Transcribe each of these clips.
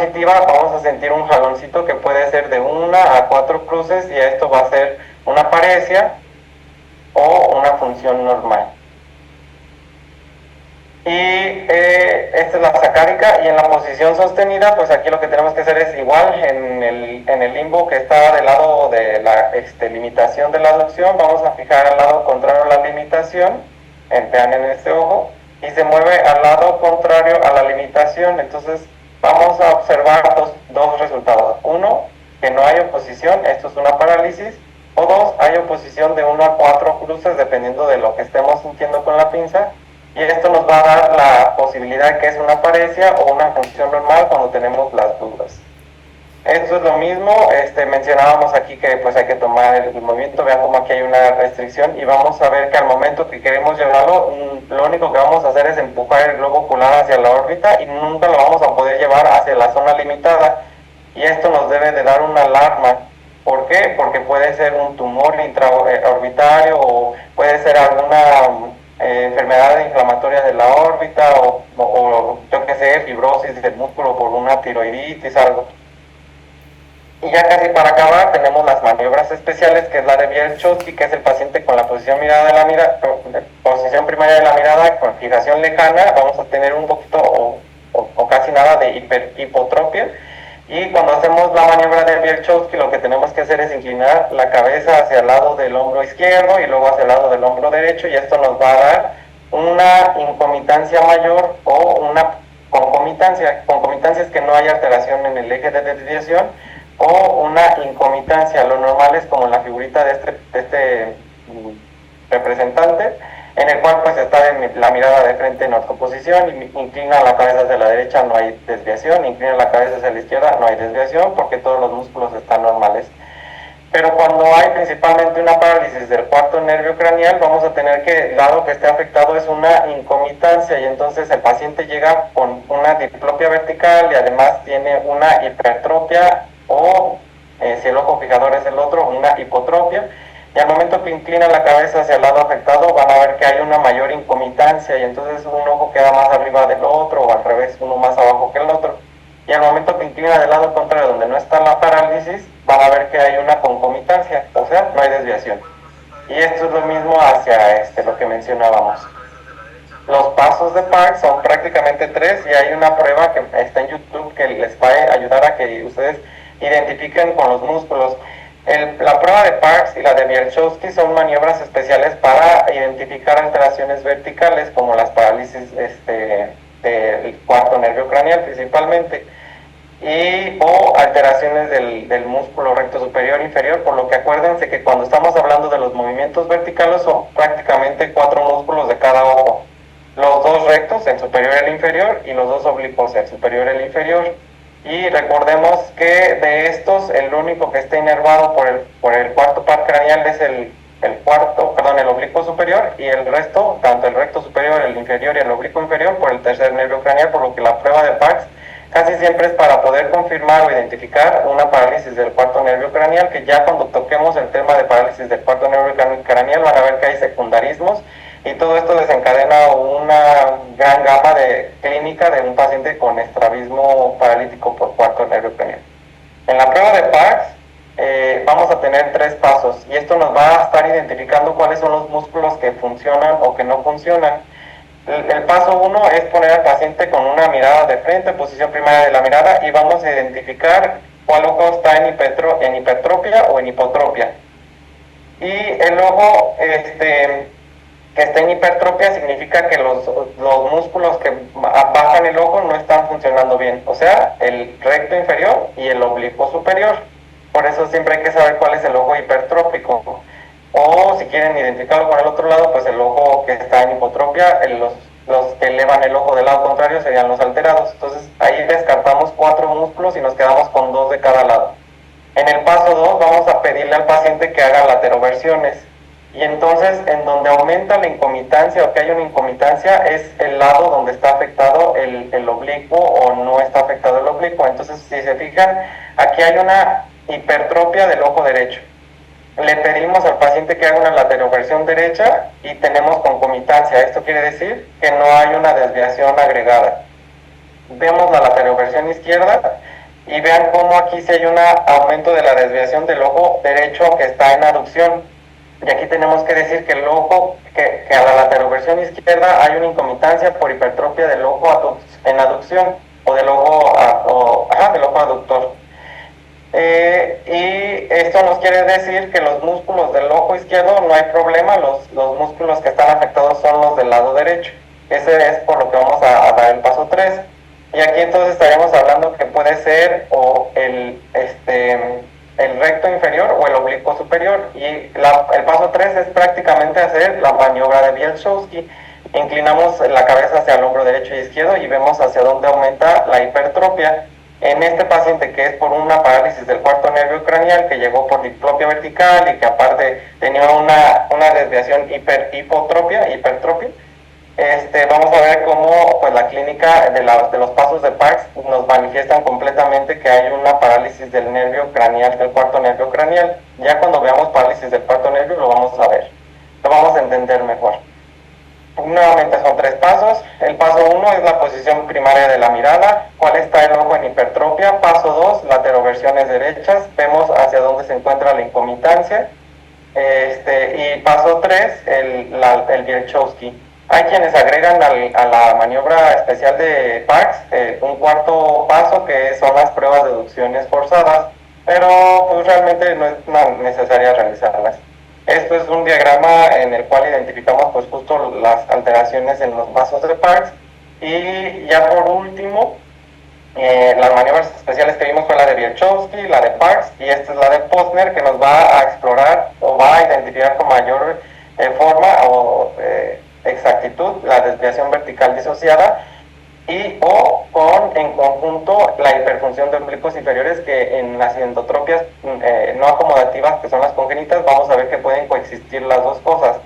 positiva vamos a sentir un jaloncito que puede ser de 1 a 4 cruces y esto va a ser una paresia o una función normal. Y esta es la sacádica, y en la posición sostenida, pues aquí lo que tenemos que hacer es igual en el limbo que está del lado de la limitación de la aducción, vamos a fijar al lado contrario a la limitación, vean en este ojo, y se mueve al lado contrario a la limitación. Entonces vamos a observar dos resultados. Uno, que no hay oposición, esto es una parálisis, o dos, hay oposición de 1 a 4 cruces dependiendo de lo que estemos sintiendo con la pinza, y esto nos va a dar la posibilidad de que es una paresia o una función normal cuando tenemos las dudas. Esto es lo mismo, mencionábamos aquí que pues hay que tomar el movimiento, vean como aquí hay una restricción, y vamos a ver que al momento que queremos llevarlo, lo único que vamos a hacer es empujar el globo ocular hacia la órbita y nunca lo vamos a poder llevar hacia la zona limitada, y esto nos debe de dar una alarma. ¿Por qué? Porque puede ser un tumor intraorbitario o puede ser alguna enfermedad inflamatoria de la órbita o yo que sé, fibrosis del músculo por una tiroiditis, algo. Y ya casi para acabar tenemos las maniobras especiales, que es la de Wierchowski, que es el paciente con la posición posición primaria de la mirada con fijación lejana. Vamos a tener un poquito o casi nada de hipotropia. Y cuando hacemos la maniobra de Wierchowski, lo que tenemos que hacer es inclinar la cabeza hacia el lado del hombro izquierdo y luego hacia el lado del hombro derecho, y esto nos va a dar una incomitancia mayor o una concomitancia. Concomitancia es que no hay alteración en el eje de desviación, o una incomitancia. Lo normal es como la figurita de este representante, en el cual pues está la mirada de frente en ortoposición, y inclina la cabeza hacia la derecha, no hay desviación, inclina la cabeza hacia la izquierda, no hay desviación, porque todos los músculos están normales. Pero cuando hay principalmente una parálisis del cuarto nervio craneal, vamos a tener que el lado que esté afectado es una incomitancia, y entonces el paciente llega con una diplopia vertical y además tiene una hipertropia o, si el ojo fijador es el otro, una hipotropia. Y al momento que inclina la cabeza hacia el lado afectado, van a ver que hay una mayor incomitancia, y entonces un ojo queda más arriba del otro, o al revés, uno más abajo que el otro. Y al momento que inclina del lado contrario, donde no está la parálisis, van a ver que hay una concomitancia, o sea, no hay desviación. Y esto es lo mismo hacia lo que mencionábamos. Los pasos de Parks son prácticamente 3, y hay una prueba que está en YouTube que les va a ayudar a que ustedes identifiquen con los músculos. La prueba de Parks y la de Wierchowski son maniobras especiales para identificar alteraciones verticales, como las parálisis del cuarto nervio craneal principalmente, o alteraciones del músculo recto superior e inferior, por lo que acuérdense que cuando estamos hablando de los movimientos verticales son prácticamente 4 músculos de cada ojo: los 2 rectos, el superior y el inferior, y los 2 oblicuos, el superior y el inferior. Y recordemos que de estos, el único que está inervado por el cuarto par craneal es el oblicuo superior, y el resto, tanto el recto superior, el inferior y el oblicuo inferior, por el tercer nervio craneal, por lo que la prueba de Parks casi siempre es para poder confirmar o identificar una parálisis del cuarto nervio craneal, que ya cuando toquemos el tema de parálisis del cuarto nervio craneal van a ver que hay secundarismos, y todo esto desencadena una gran gama de clínica de un paciente con estrabismo paralítico por cuarto nervio craneal. En la prueba de Parks vamos a tener 3 pasos, y esto nos va a estar identificando cuáles son los músculos que funcionan o que no funcionan. El paso 1 es poner al paciente con una mirada de frente, posición primaria de la mirada, y vamos a identificar cuál ojo está en hipertropia o en hipotropia. Y el ojo que está en hipertropia significa que los músculos que bajan el ojo no están funcionando bien, o sea, el recto inferior y el oblicuo superior. Por eso siempre hay que saber cuál es el ojo hipertrópico. O si quieren identificarlo con el otro lado, pues el ojo que está en hipotropia, los que elevan el ojo del lado contrario serían los alterados. Entonces ahí descartamos 4 músculos y nos quedamos con 2 de cada lado. En el paso 2 vamos a pedirle al paciente que haga lateroversiones. Y entonces, en donde aumenta la incomitancia o que hay una incomitancia, es el lado donde está afectado el oblicuo o no está afectado el oblicuo. Entonces, si se fijan, aquí hay una hipertropia del ojo derecho. Le pedimos al paciente que haga una lateroversión derecha y tenemos concomitancia. Esto quiere decir que no hay una desviación agregada. Vemos la lateroversión izquierda Y vean cómo aquí sí hay un aumento de la desviación del ojo derecho que está en aducción. Y aquí tenemos que decir que el ojo, que a la lateroversión izquierda hay una incomitancia por hipertrofia del ojo en aducción o del del ojo aductor. Y esto nos quiere decir que los músculos del ojo izquierdo no hay problema, los músculos que están afectados son los del lado derecho. Ese es por lo que vamos a dar el paso 3. Y aquí entonces estaríamos hablando que puede ser o el recto inferior o el oblicuo superior. Y el paso 3 es prácticamente hacer la maniobra de Bielszowski. Inclinamos la cabeza hacia el hombro derecho y izquierdo y vemos hacia dónde aumenta la hipertrofia. En este paciente que es por una parálisis del cuarto nervio craneal que llegó por diplopia vertical y que aparte tenía una desviación hipertrofia, vamos a ver cómo pues, la clínica de los pasos de Parks nos manifiestan completamente que hay una parálisis del nervio craneal, del cuarto nervio craneal. Ya cuando veamos parálisis del cuarto nervio lo vamos a ver, lo vamos a entender mejor. Nuevamente son 3 pasos. El paso 1 es la posición primaria de la mirada, cuál está el ojo en hipertrofia. Paso 2, lateroversiones derechas, vemos hacia dónde se encuentra la incomitancia. Y paso 3, el Bielszowski. Hay quienes agregan a la maniobra especial de Parks un cuarto paso que son las pruebas de deducciones forzadas, pero pues realmente no es necesario realizarlas. Esto es un diagrama en el cual identificamos pues justo las alteraciones en los pasos de Parks. Y ya por último, las maniobras especiales que vimos fue la de Bielszowski, la de Parks, y esta es la de Posner, que nos va a explorar o va a identificar con mayor forma o exactitud la desviación vertical disociada y o con en conjunto la hiperfunción de oblicuos inferiores, que en las endotropias no acomodativas, que son las congénitas, vamos a ver que pueden coexistir las dos cosas,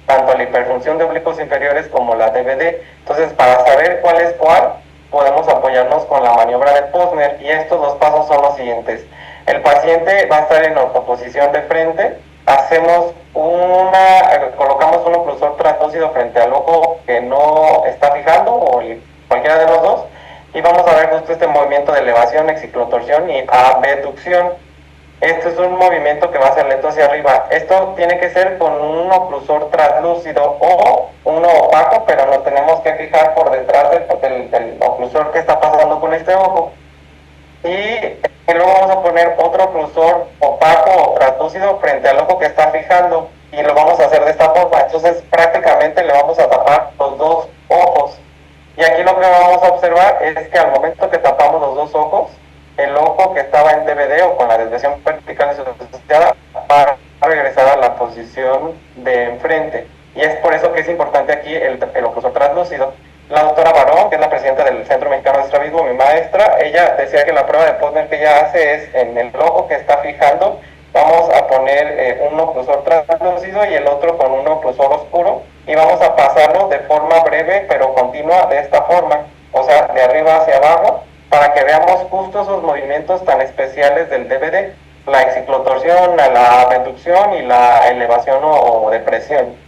tanto la hiperfunción de oblicuos inferiores como la DVD. Entonces, para saber cuál es cuál, podemos apoyarnos con la maniobra de Posner, y estos dos pasos son los siguientes. El paciente va a estar en ortoposición de frente, colocamos un oclusor translúcido frente al ojo que no está fijando o cualquiera de los dos, y vamos a ver justo este movimiento de elevación, exciclotorsión y abducción. Este es un movimiento que va a ser lento hacia arriba. Esto tiene que ser con un oclusor translúcido o uno opaco, pero lo tenemos que fijar por detrás del oclusor que está pasando con este ojo. Y luego vamos a poner otro oclusor opaco o translúcido frente al ojo que está fijando, y lo vamos a hacer de esta forma. Entonces prácticamente le vamos a tapar los dos ojos. Y aquí lo que vamos a observar es que al momento que tapamos los dos ojos, el ojo que estaba en DVD o con la desviación vertical asociada va a regresar a la posición de enfrente. Y es por eso que es importante aquí el oclusor translúcido. La doctora Barón, que es la presidenta del Centro Mexicano de Estrabismo, mi maestra, ella decía que la prueba de Posner que ella hace es en el ojo que está fijando, vamos a poner un oclusor translúcido y el otro con un oclusor oscuro, y vamos a pasarlo de forma breve pero continua de esta forma, o sea, de arriba hacia abajo, para que veamos justo esos movimientos tan especiales del DVD, la exciclotorsión, la abducción y la elevación o depresión.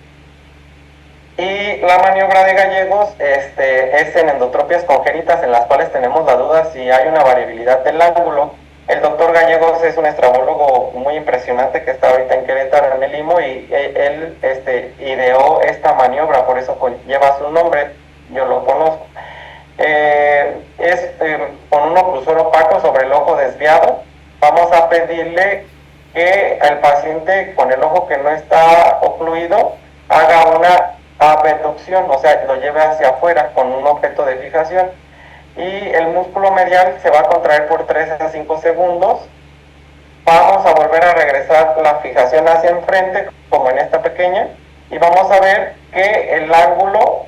Y la maniobra de Gallegos es en endotropias congénitas en las cuales tenemos la duda si hay una variabilidad del ángulo. El doctor Gallegos es un estrabólogo muy impresionante que está ahorita en Querétaro, en el IMO, y él ideó esta maniobra, por eso lleva su nombre, yo lo conozco. Con un oclusor opaco sobre el ojo desviado. Vamos a pedirle que el paciente con el ojo que no está ocluido haga una abducción, o sea, lo lleve hacia afuera con un objeto de fijación, y el músculo medial se va a contraer por 3 a 5 segundos. Vamos a volver a regresar la fijación hacia enfrente, como en esta pequeña, y vamos a ver que el ángulo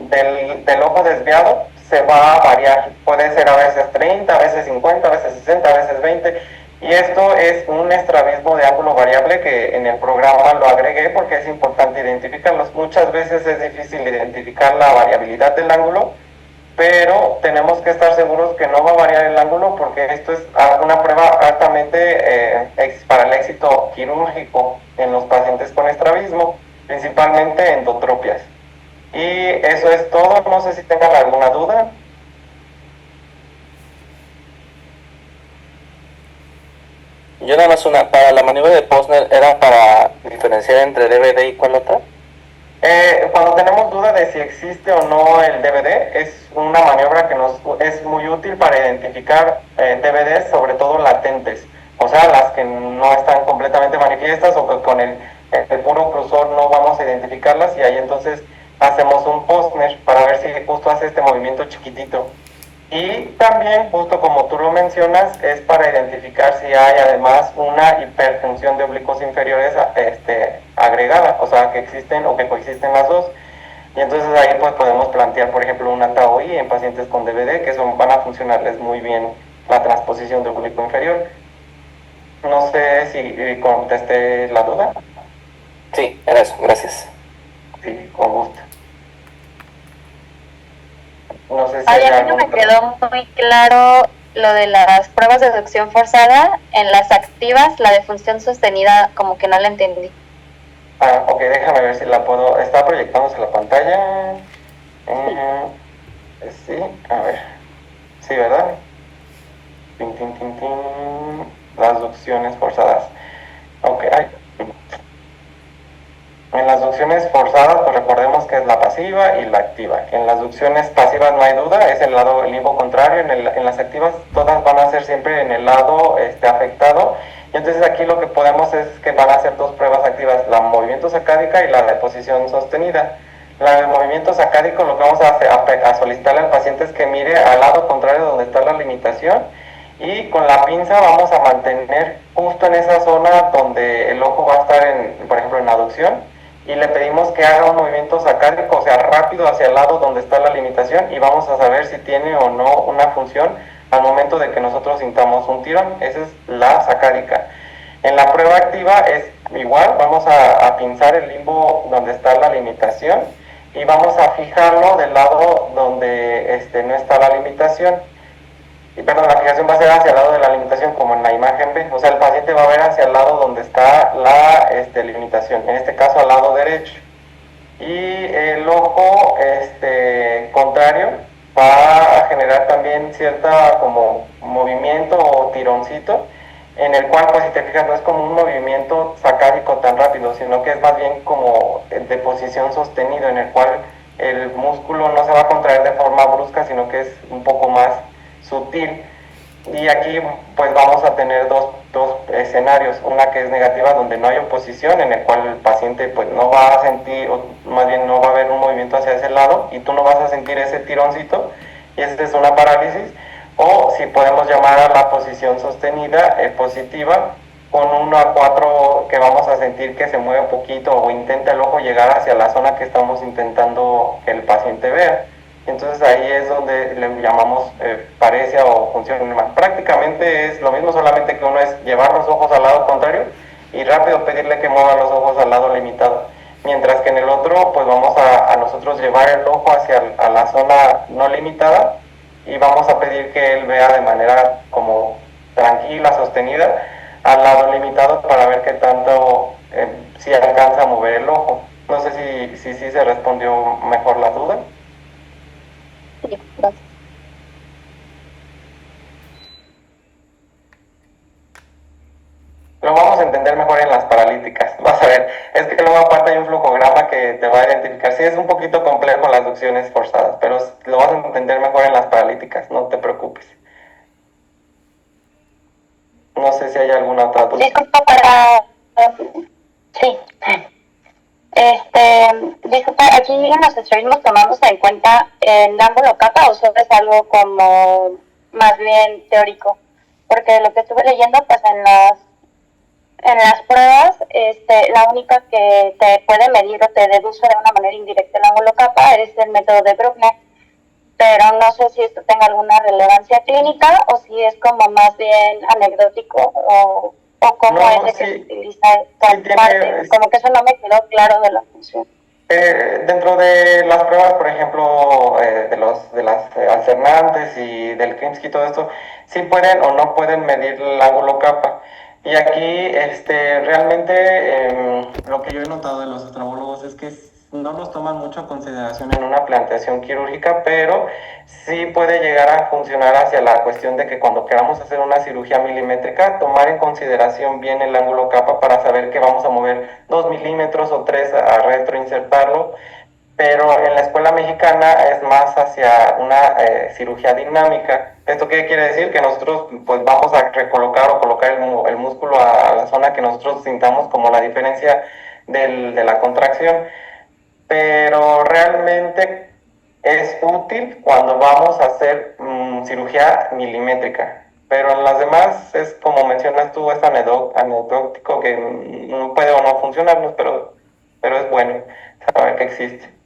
del ojo desviado se va a variar. Puede ser a veces 30, a veces 50, a veces 60, a veces 20. Y esto es un estrabismo de ángulo variable que en el programa lo agregué porque es importante identificarlos. Muchas veces es difícil identificar la variabilidad del ángulo, pero tenemos que estar seguros que no va a variar el ángulo, porque esto es una prueba altamente para el éxito quirúrgico en los pacientes con estrabismo, principalmente endotropias. Y eso es todo. No sé si tengan alguna duda. Yo nada más para la maniobra de Posner, ¿era para diferenciar entre DVD y cuál otra? Cuando tenemos duda de si existe o no el DVD, es una maniobra que nos es muy útil para identificar DVDs, sobre todo latentes, o sea, las que no están completamente manifiestas o que con el puro cursor no vamos a identificarlas, y ahí entonces hacemos un Postner para ver si justo hace este movimiento chiquitito. Y también, justo como tú lo mencionas, es para identificar si hay además una hiperfunción de oblicuos inferiores agregada, o sea, que existen o que coexisten las dos. Y entonces ahí pues podemos plantear, por ejemplo, una TAOI en pacientes con DVD, que son, van a funcionarles muy bien la transposición de oblicuo inferior. No sé si contesté la duda. Sí, era eso, gracias. Sí, con gusto. No sé si Ay, hay a mí no me quedó muy claro lo de las pruebas de deducción forzada. En las activas, la de función sostenida, como que no la entendí. Ah, ok, déjame ver si la puedo. Está proyectándose la pantalla. Sí, a ver. Sí, ¿verdad? Tin, tin, tin, tin. Las ducciones forzadas. Ok, ay. En las ducciones forzadas, pues recordemos que es la pasiva y la activa. En las ducciones pasivas no hay duda, es el lado, el limbo contrario. En las activas todas van a ser siempre en el lado afectado. Y entonces aquí lo que podemos es que van a ser dos pruebas activas, la movimiento sacádica y la de posición sostenida. La de movimiento sacádico, lo que vamos a solicitarle al paciente es que mire al lado contrario donde está la limitación, y con la pinza vamos a mantener justo en esa zona donde el ojo va a estar, por ejemplo, en aducción, y le pedimos que haga un movimiento sacádico, o sea, rápido hacia el lado donde está la limitación, y vamos a saber si tiene o no una función al momento de que nosotros sintamos un tirón. Esa es la sacádica. En la prueba activa es igual, vamos a pinzar el limbo donde está la limitación y vamos a fijarlo del lado donde no está la limitación. Y perdón, la fijación va a ser hacia el lado de la limitación, como en la imagen B. O sea, el paciente va a ver hacia el lado donde está la limitación, en este caso al lado derecho. Y el ojo contrario va a generar también cierta como movimiento o tironcito, en el cual, pues si te fijas, no es como un movimiento sacádico tan rápido, sino que es más bien como de posición sostenido, en el cual el músculo no se va a contraer de forma brusca, sino que es un poco más sutil. Y aquí pues vamos a tener dos escenarios, una que es negativa donde no hay oposición, en el cual el paciente pues no va a sentir, o más bien no va a haber un movimiento hacia ese lado y tú no vas a sentir ese tironcito, y esa es una parálisis. O si podemos llamar a la posición sostenida positiva, con 1 a 4 que vamos a sentir que se mueve un poquito o intenta el ojo llegar hacia la zona que estamos intentando que el paciente vea. Entonces ahí es donde le llamamos paresia o función normal. Prácticamente es lo mismo, solamente que uno es llevar los ojos al lado contrario y rápido pedirle que mueva los ojos al lado limitado. Mientras que en el otro, pues vamos a nosotros llevar el ojo hacia a la zona no limitada y vamos a pedir que él vea de manera como tranquila, sostenida, al lado limitado, para ver qué tanto si alcanza a mover el ojo. No sé si se respondió mejor la duda. Sí, gracias. Lo vamos a entender mejor en las paralíticas. Vas a ver, es que luego aparte hay un flujograma que te va a identificar. Sí, es un poquito complejo las ducciones forzadas, pero lo vas a entender mejor en las paralíticas, no te preocupes. No sé si hay alguna otra duda. Disculpa para... Sí. Disculpa, aquí en los estrelismos tomamos en cuenta el ángulo capa, o solo es algo como más bien teórico, porque lo que estuve leyendo, pues en las pruebas, la única que te puede medir o te deduce de una manera indirecta el ángulo capa es el método de Bruckner, pero no sé si esto tenga alguna relevancia clínica o si es como más bien anecdótico o cómo No, es que sí, se utiliza esta sí parte, como que eso no me quedó claro de la función. Dentro de las pruebas, por ejemplo, de las alternantes y del Krimsky y todo esto, sí pueden o no pueden medir el ángulo capa. Y aquí realmente lo que yo he notado de los estrabólogos es que no los toman mucho en consideración en una planteación quirúrgica, pero sí puede llegar a funcionar hacia la cuestión de que cuando queramos hacer una cirugía milimétrica, tomar en consideración bien el ángulo capa para saber que vamos a mover 2 milímetros o 3 a retroinsertarlo, pero en la escuela mexicana es más hacia una cirugía dinámica. ¿Esto qué quiere decir? Que nosotros pues vamos a recolocar o colocar el músculo a la zona que nosotros sintamos como la diferencia de la contracción, pero realmente es útil cuando vamos a hacer cirugía milimétrica. Pero en las demás es como mencionas tú, es anecdótico que puede o no funcionarnos, pero es bueno saber que existe.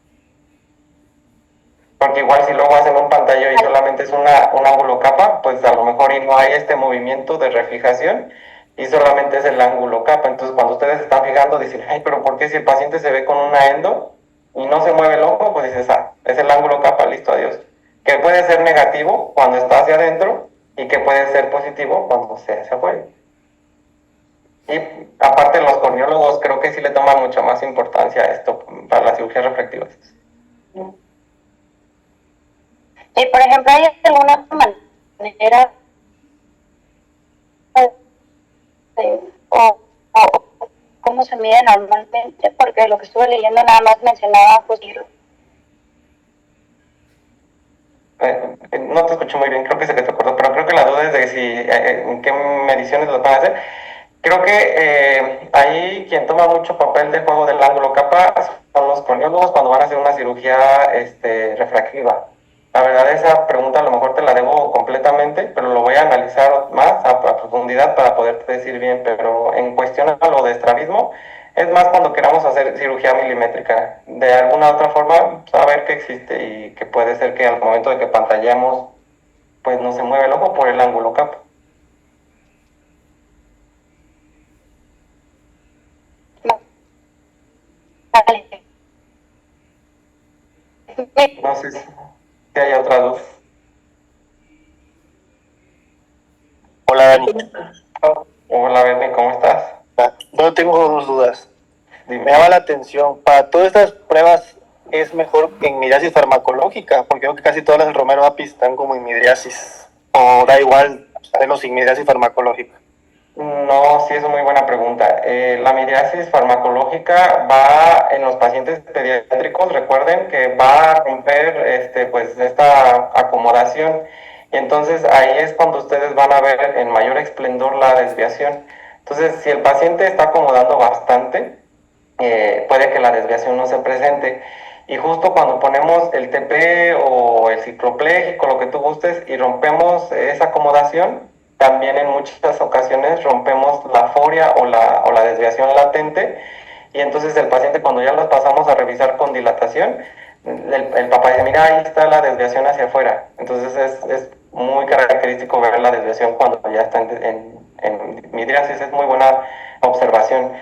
Porque igual si luego hacen un pantalla y solamente es un ángulo capa, pues a lo mejor y no hay este movimiento de refijación y solamente es el ángulo capa. Entonces cuando ustedes se están fijando dicen, ay, pero ¿por qué si el paciente se ve con una endo y no se mueve el ojo? Pues dices, ah, es el ángulo capa, listo, adiós. Que puede ser negativo cuando está hacia adentro y que puede ser positivo cuando se hacia afuera. Y aparte los corneólogos creo que sí le toman mucha más importancia a esto para las cirugías refractivas. Y por ejemplo, ¿hay alguna manera o cómo se mide normalmente? Porque lo que estuve leyendo nada más mencionaba fusil. No te escucho muy bien, creo que se te acordó, pero creo que la duda es de si en qué mediciones lo van a hacer. Creo que ahí quien toma mucho papel de juego del ángulo capa son los corneólogos cuando van a hacer una cirugía refractiva. La verdad esa pregunta a lo mejor te la debo completamente, pero lo voy a analizar más a profundidad para poderte decir bien, pero en cuestión a lo de estrabismo, es más cuando queramos hacer cirugía milimétrica. De alguna otra forma, saber que existe y que puede ser que al momento de que pantallemos, pues no se mueve el ojo por el ángulo capa. No sé si hay otra duda. Hola Dani. Hola Bernie, ¿cómo estás? Yo tengo dos dudas. Dime. Me llama la atención, para todas estas pruebas es mejor en midriasis farmacológica, porque creo que casi todas las del Romero API están como en midriasis, o da igual hacerlo sin midriasis farmacológica. No, sí es una muy buena pregunta. La midriasis farmacológica va en los pacientes pediátricos, recuerden que va a romper pues esta acomodación y entonces ahí es cuando ustedes van a ver en mayor esplendor la desviación. Entonces, si el paciente está acomodando bastante, puede que la desviación no se presente. Y justo cuando ponemos el TP o el cicloplégico, lo que tú gustes, y rompemos esa acomodación, también en muchas ocasiones rompemos la foria o la desviación latente. Y entonces el paciente, cuando ya los pasamos a revisar con dilatación, el papá dice, mira, ahí está la desviación hacia afuera. Entonces es muy característico ver la desviación cuando ya está en midriasis. Es muy buena observación.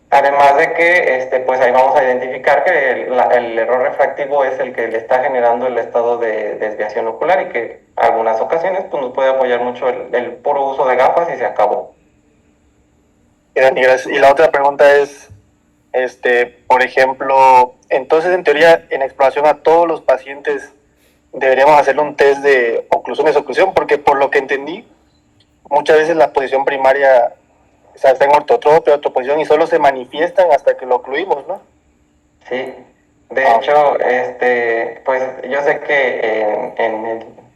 Además de que pues ahí vamos a identificar que el error refractivo es el que le está generando el estado de desviación ocular y que en algunas ocasiones pues, nos puede apoyar mucho el puro uso de gafas y se acabó. Y la otra pregunta es, por ejemplo, entonces en teoría en exploración a todos los pacientes deberíamos hacerle un test de oclusión-desoclusión, porque por lo que entendí, muchas veces la posición primaria, o sea, está en ortotropia, otra y solo se manifiestan hasta que lo ocluimos, ¿no? Sí, de hecho, pues yo sé que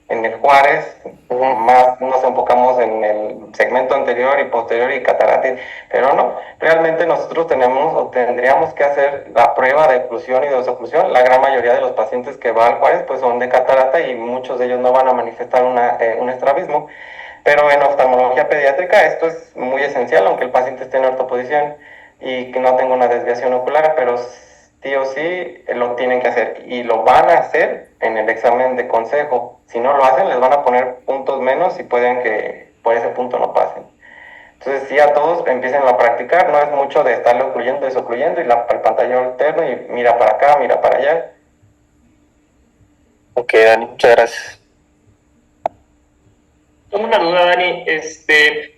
en el Juárez más nos enfocamos en el segmento anterior y posterior y catarata, pero no, realmente nosotros tenemos o tendríamos que hacer la prueba de oclusión y de desoclusión. La gran mayoría de los pacientes que van al Juárez pues son de catarata y muchos de ellos no van a manifestar un estrabismo. Pero en oftalmología pediátrica esto es muy esencial, aunque el paciente esté en ortoposición y que no tenga una desviación ocular, pero sí o sí lo tienen que hacer y lo van a hacer en el examen de consejo. Si no lo hacen, les van a poner puntos menos y pueden que por ese punto no pasen. Entonces sí, a todos empiecen a practicar, no es mucho de estarle ocluyendo, desocluyendo y el pantalla alterno y mira para acá, mira para allá. Ok, Dani, muchas gracias. Tengo una duda, Dani.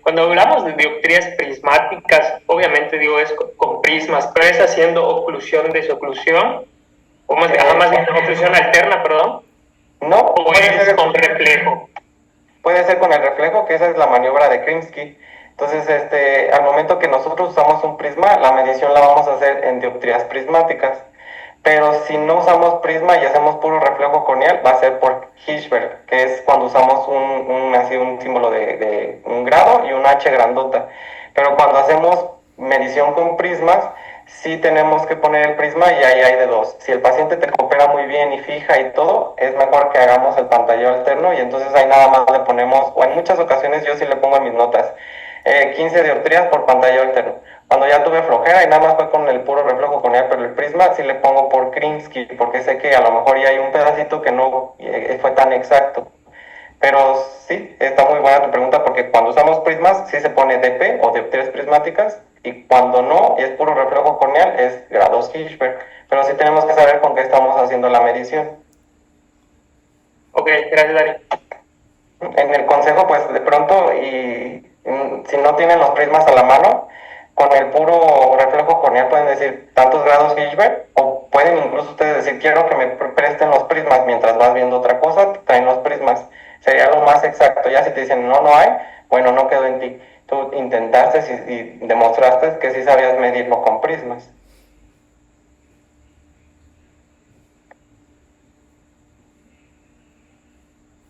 Cuando hablamos de dioptrías prismáticas, obviamente digo es con prismas, pero es haciendo oclusión, desoclusión, ¿Cómo es que jamás es oclusión alterna, perdón? No, ¿O es con reflejo? puede ser con el reflejo, que esa es la maniobra de Krimsky. Entonces, al momento que nosotros usamos un prisma, la medición la vamos a hacer en dioptrías prismáticas. Pero si no usamos prisma y hacemos puro reflejo corneal, va a ser por Hirschberg, que es cuando usamos así un símbolo de un grado y un H grandota. Pero cuando hacemos medición con prismas, sí tenemos que poner el prisma y ahí hay de dos. Si el paciente te coopera muy bien y fija y todo, es mejor que hagamos el pantallado alterno y entonces ahí nada más le ponemos, o en muchas ocasiones yo sí le pongo en mis notas, 15 dioptrías por pantallado alterno. Cuando ya tuve flojera y nada más fue con el puro reflejo corneal, pero el prisma sí le pongo por Krimsky, porque sé que a lo mejor ya hay un pedacito que no fue tan exacto. Pero sí, está muy buena tu pregunta porque cuando usamos prismas sí se pone DP o dioptrías prismáticas y cuando no y es puro reflejo corneal es grados Hirschberg. Pero sí tenemos que saber con qué estamos haciendo la medición. Ok, gracias, Dani. En el consejo, pues de pronto, y si no tienen los prismas a la mano, con el puro reflejo corneal pueden decir tantos grados Hirschberg, o pueden incluso ustedes decir, quiero que me presten los prismas mientras vas viendo otra cosa, traen los prismas. Sería lo más exacto. Ya si te dicen, no, no hay, bueno, no quedó en ti. Tú intentaste y demostraste que sí sabías medirlo con prismas.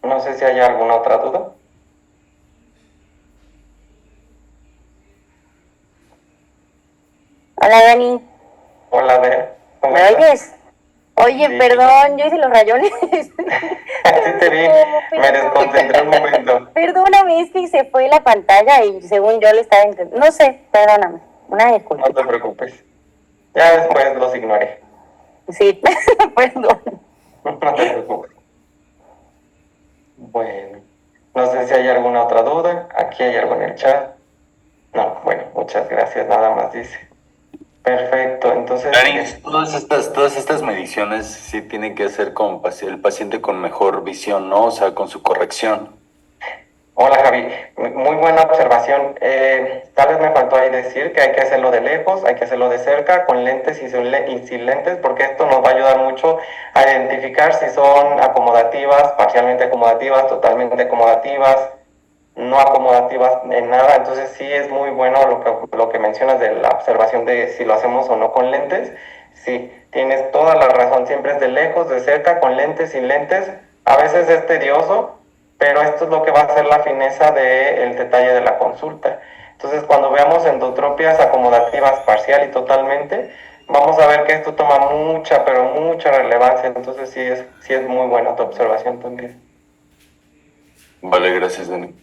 No sé si hay alguna otra duda. Hola, Dani. Hola, Bea. ¿Cómo ¿Me estás? oyes? Oye, Sí. perdón, yo hice los rayones. Sí te vi, me desconcentré un momento. Perdóname, es que se fue la pantalla y según yo le estaba intentando. No sé, perdóname. Una disculpa. No te preocupes. Ya después los ignoré. Sí, perdón. No te preocupes. Bueno, no sé si hay alguna otra duda. Aquí hay algo en el chat. No, bueno, muchas gracias, nada más dice. Perfecto, entonces... Dani, todas estas mediciones sí tienen que hacer con el paciente con mejor visión, ¿no? O sea, con su corrección. Hola Javi, muy buena observación. Tal vez me faltó ahí decir que hay que hacerlo de lejos, hay que hacerlo de cerca, con lentes y sin lentes, porque esto nos va a ayudar mucho a identificar si son acomodativas, parcialmente acomodativas, totalmente acomodativas, no acomodativas en nada. Entonces sí es muy bueno lo que mencionas de la observación de si lo hacemos o no con lentes. Sí, tienes toda la razón, siempre es de lejos, de cerca, con lentes, sin lentes. A veces es tedioso, pero esto es lo que va a ser la fineza del detalle de la consulta. Entonces, cuando veamos endotropias acomodativas parcial y totalmente, vamos a ver que esto toma mucha, pero mucha relevancia. Entonces, sí es muy buena tu observación también. Vale, gracias, Dani.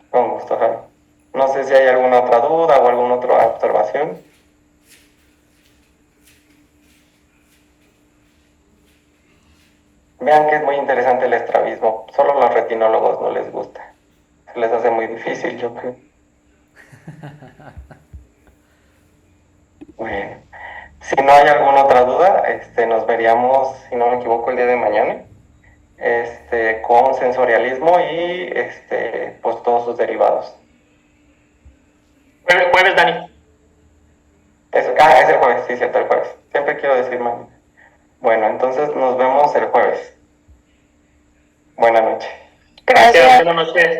Con gusto, Javi. No sé si hay alguna otra duda o alguna otra observación. Vean que es muy interesante el estrabismo. Solo a los retinólogos no les gusta. Se les hace muy difícil, yo creo. Bueno, si no hay alguna otra duda, nos veríamos, si no me equivoco, el día de mañana, con sensorialismo y pues todos sus derivados. Jueves, Dani. Es el jueves, sí, cierto, el jueves. Siempre quiero decir mañana. Bueno, entonces nos vemos el jueves. Buenas noches. Gracias, Gracias. buenas noches.